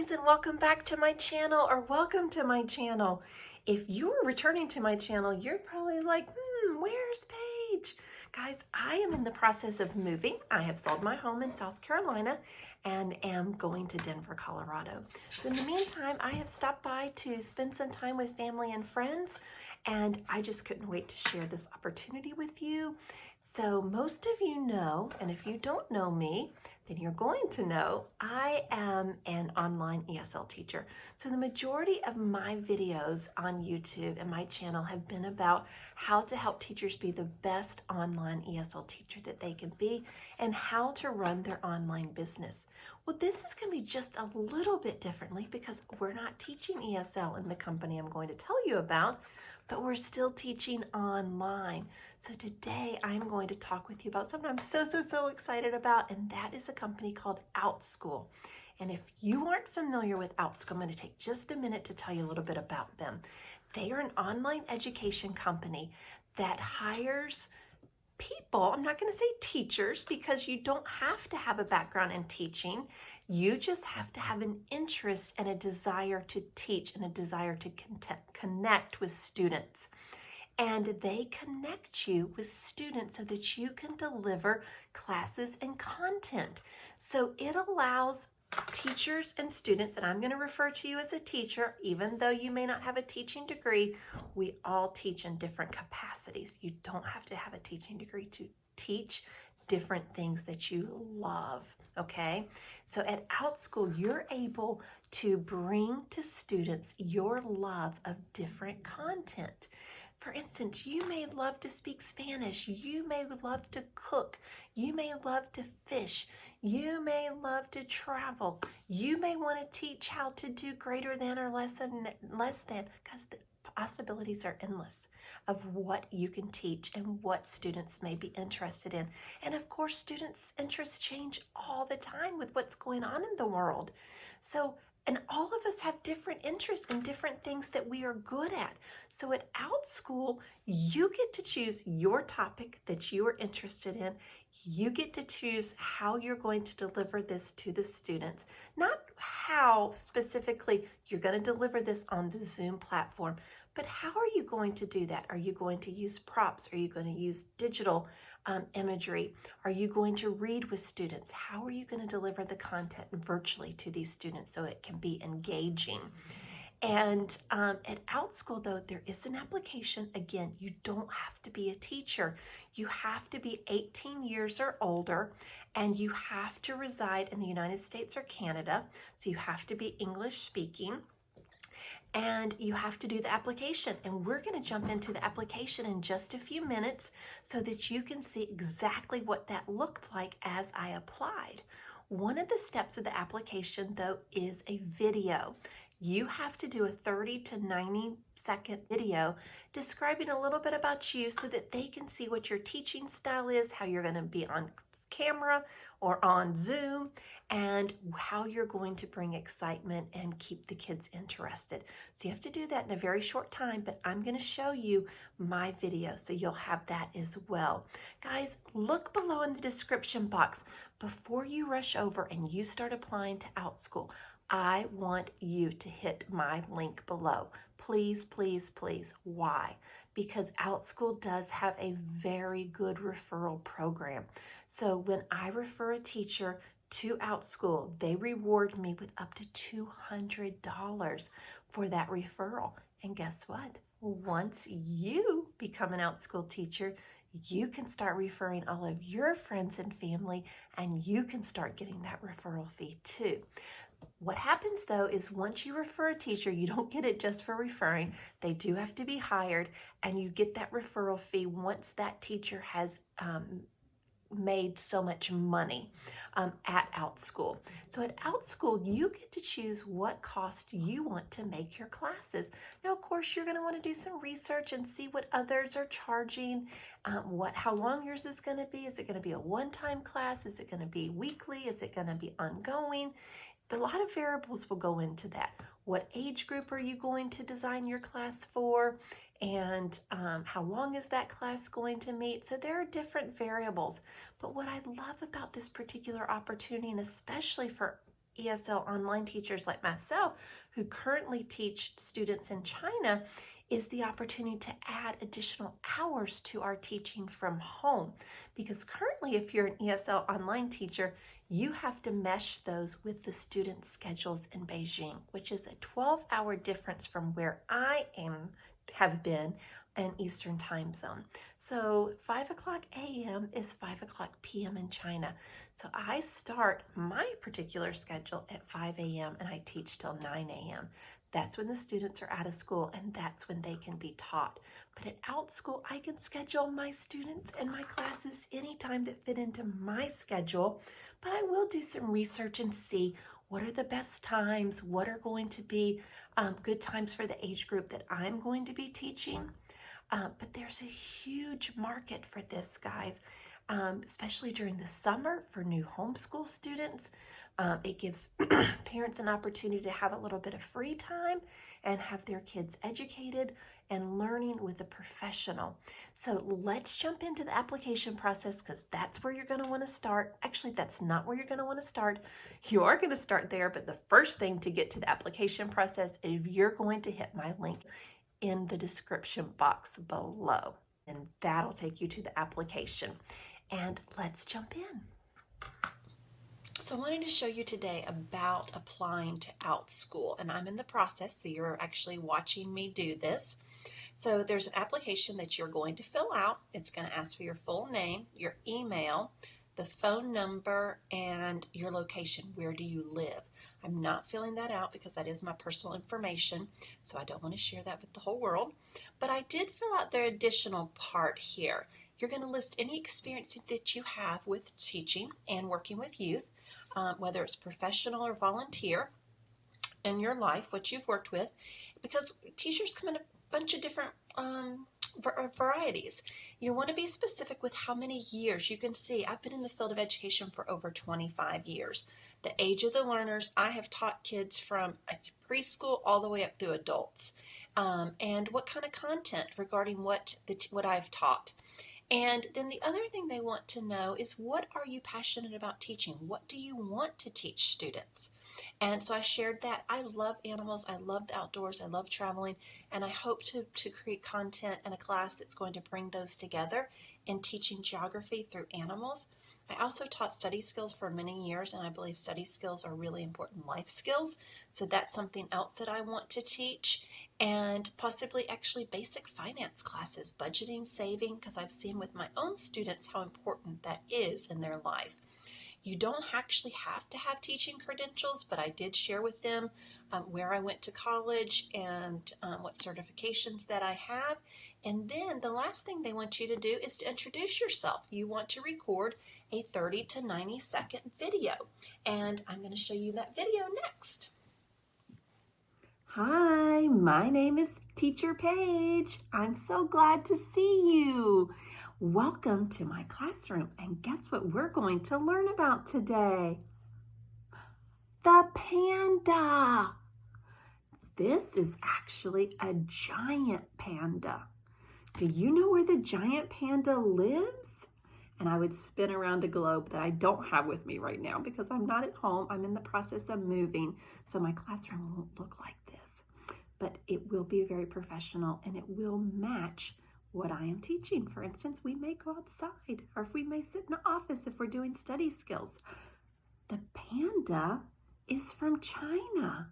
guys, and welcome back to my channel, or welcome to my channel. If you're returning to my channel, you're probably like, where's Paige? Guys, I am in the process of moving. I have sold my home in South Carolina and am going to Denver, Colorado. So in the meantime, I have stopped by to spend some time with family and friends, and I just couldn't wait to share this opportunity with you. So most of you know, and if you don't know me, then you're going to know I am an online ESL teacher. So the majority of my videos on YouTube and my channel have been about how to help teachers be the best online ESL teacher that they can be and how to run their online business. Well, this is going to be just a little bit differently because we're not teaching ESL in the company I'm going to tell you about, but we're still teaching online. So today I'm going to talk with you about something I'm so excited about, and that is a company called Outschool. And if you aren't familiar with Outschool, I'm going to take just a minute to tell you a little bit about them. They are an online education company that hires people. I'm not going to say teachers because you don't have to have a background in teaching. You just have to have an interest and a desire to teach and a desire to connect with students. And they connect you with students so that you can deliver classes and content. So it allows teachers and students, and I'm going to refer to you as a teacher, even though you may not have a teaching degree, we all teach in different capacities. You don't have to have a teaching degree to teach different things that you love, okay? So at Outschool, you're able to bring to students your love of different content. For instance, you may love to speak Spanish, you may love to cook, you may love to fish, you may love to travel, you may want to teach how to do greater than or less than, because the possibilities are endless of what you can teach and what students may be interested in. And of course, students' interests change all the time with what's going on in the world. And all of us have different interests and different things that we are good at. So at Outschool, you get to choose your topic that you are interested in. You get to choose how you're going to deliver this to the students. Not how specifically you're going to deliver this on the Zoom platform, but how are you going to do that? Are you going to use props? Are you going to use digital imagery? Are you going to read with students? How are you going to deliver the content virtually to these students so it can be engaging? And at Outschool, though, there is an application. Again, you don't have to be a teacher. You have to be 18 years or older, and you have to reside in the United States or Canada. So you have to be English speaking. And you have to do the application. And we're going to jump into the application in just a few minutes so that you can see exactly what that looked like as I applied. One of the steps of the application, though, is a video. You have to do a 30 to 90 second video describing a little bit about you so that they can see what your teaching style is, how you're going to be on camera or on Zoom, and how you're going to bring excitement and keep the kids interested. So you have to do that in a very short time, but I'm going to show you my video so you'll have that as well. Guys, look below in the description box. Before you rush over and you start applying to Outschool, I want you to hit my link below. Please, please, please. Why? Because Outschool does have a very good referral program. So when I refer a teacher to Outschool, they reward me with up to $200 for that referral. And guess what? Once you become an Outschool teacher, you can start referring all of your friends and family, and you can start getting that referral fee too. What happens though is once you refer a teacher, you don't get it just for referring. They do have to be hired, and you get that referral fee once that teacher has made so much money at Outschool. So at Outschool, you get to choose what cost you want to make your classes. Now, of course, you're going to want to do some research and see what others are charging, how long yours is going to be. Is it going to be a one-time class? Is it going to be weekly? Is it going to be ongoing? A lot of variables will go into that. What age group are you going to design your class for? And how long is that class going to meet? So there are different variables. But what I love about this particular opportunity, and especially for ESL online teachers like myself who currently teach students in China is the opportunity to add additional hours to our teaching from home. Because currently, if you're an ESL online teacher, you have to mesh those with the student schedules in Beijing, which is a 12-hour difference from where I have been in Eastern time zone. So 5 o'clock a.m. is 5 o'clock p.m. in China. So I start my particular schedule at 5 a.m. and I teach till 9 a.m. That's when the students are out of school and that's when they can be taught. But at Outschool, I can schedule my students and my classes anytime that fit into my schedule. But I will do some research and see what are the best times, what are going to be good times for the age group that I'm going to be teaching. But there's a huge market for this, guys, especially during the summer for new homeschool students. It gives parents an opportunity to have a little bit of free time and have their kids educated and learning with a professional. So let's jump into the application process because that's where you're going to want to start. Actually, that's not where you're going to want to start. You are going to start there, but the first thing to get to the application process is you're going to hit my link in the description box below, and that'll take you to the application. And let's jump in. So I wanted to show you today about applying to Outschool, and I'm in the process, so you're actually watching me do this. So there's an application that you're going to fill out. It's going to ask for your full name, your email, the phone number, and your location. Where do you live? I'm not filling that out because that is my personal information, so I don't want to share that with the whole world. But I did fill out their additional part here. You're going to list any experience that you have with teaching and working with youth, whether it's professional or volunteer in your life, what you've worked with, because teachers come in a bunch of different varieties. You want to be specific with how many years. You can see I've been in the field of education for over 25 years. The age of the learners, I have taught kids from preschool all the way up through adults. And what kind of content regarding what I've taught. And then the other thing they want to know is, what are you passionate about teaching? What do you want to teach students? And so I shared that. I love animals. I love the outdoors. I love traveling. And I hope to create content and a class that's going to bring those together in teaching geography through animals. I also taught study skills for many years, and I believe study skills are really important life skills. So that's something else that I want to teach. And possibly actually basic finance classes, budgeting, saving, because I've seen with my own students how important that is in their life. You don't actually have to have teaching credentials, but I did share with them where I went to college and what certifications that I have. And then the last thing they want you to do is to introduce yourself. You want to record a 30 to 90 second video. And I'm going to show you that video next. Hi, my name is Teacher Paige. I'm so glad to see you. Welcome to my classroom, and guess what we're going to learn about today? The panda. This is actually a giant panda. Do you know where the giant panda lives? And I would spin around a globe that I don't have with me right now because I'm not at home. I'm in the process of moving, so my classroom won't look like this. But it will be very professional and it will match what I am teaching. For instance, we may go outside, or if we may sit in an office if we're doing study skills. The panda is from China.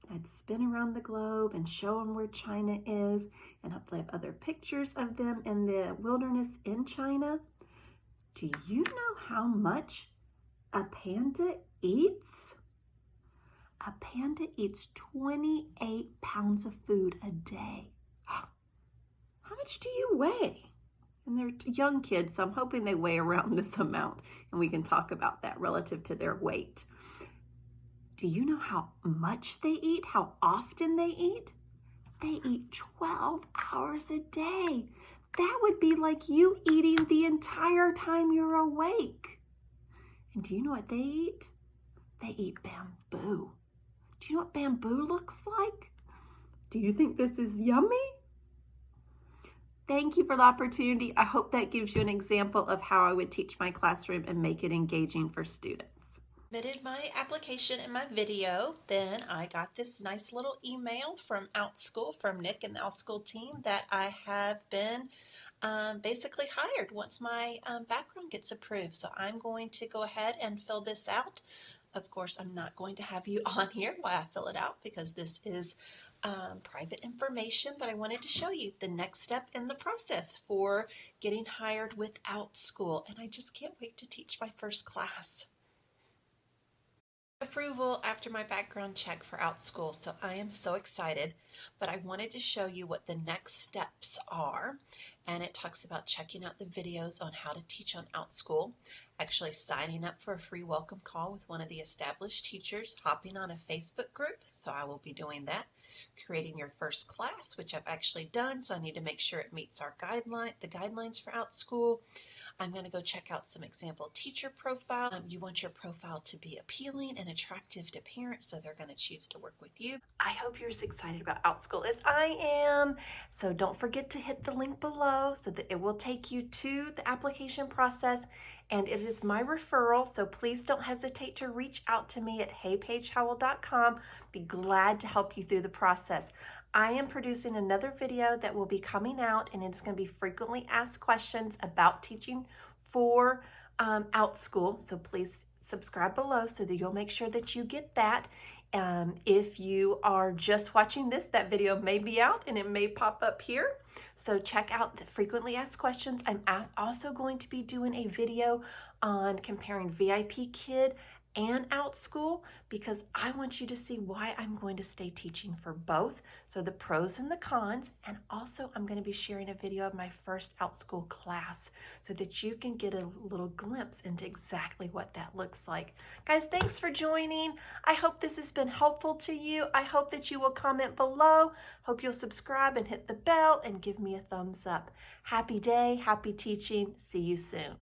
And I'd spin around the globe and show them where China is, and hopefully have other pictures of them in the wilderness in China. Do you know how much a panda eats? A panda eats 28 pounds of food a day. How much do you weigh? And they're young kids, so I'm hoping they weigh around this amount, and we can talk about that relative to their weight. Do you know how much they eat, how often they eat? They eat 12 hours a day. That would be like you eating the entire time you're awake. And do you know what they eat? They eat bamboo. Do you know what bamboo looks like? Do you think this is yummy? Thank you for the opportunity. I hope that gives you an example of how I would teach my classroom and make it engaging for students. Submitted my application and my video, then I got this nice little email from Outschool, from Nick and the Outschool team, that I have been basically hired once my background gets approved. So I'm going to go ahead and fill this out. Of course, I'm not going to have you on here while I fill it out because this is private information, but I wanted to show you the next step in the process for getting hired with Outschool, and I just can't wait to teach my first class. Approval after my background check for Outschool, so I am so excited. But I wanted to show you what the next steps are, and it talks about checking out the videos on how to teach on Outschool, actually signing up for a free welcome call with one of the established teachers, hopping on a Facebook group, so I will be doing that, creating your first class, which I've actually done, so I need to make sure it meets our the guidelines for Outschool. I'm going to go check out some example teacher profile. You want your profile to be appealing and attractive to parents, so they're going to choose to work with you. I hope you're as excited about Outschool as I am. So don't forget to hit the link below so that it will take you to the application process. And it is my referral, so please don't hesitate to reach out to me at heypaigehowell.com. Be glad to help you through the process. I am producing another video that will be coming out, and it's going to be frequently asked questions about teaching for Outschool. So please subscribe below so that you'll make sure that you get that. If you are just watching this, that video may be out and it may pop up here. So check out the frequently asked questions. I'm also going to be doing a video on comparing VIPKID and Outschool, because I want you to see why I'm going to stay teaching for both. So the pros and the cons, and also I'm going to be sharing a video of my first Outschool class so that you can get a little glimpse into exactly what that looks like. Guys, thanks for joining. I hope this has been helpful to you. I hope that you will comment below. Hope you'll subscribe and hit the bell and give me a thumbs up. Happy day, happy teaching. See you soon.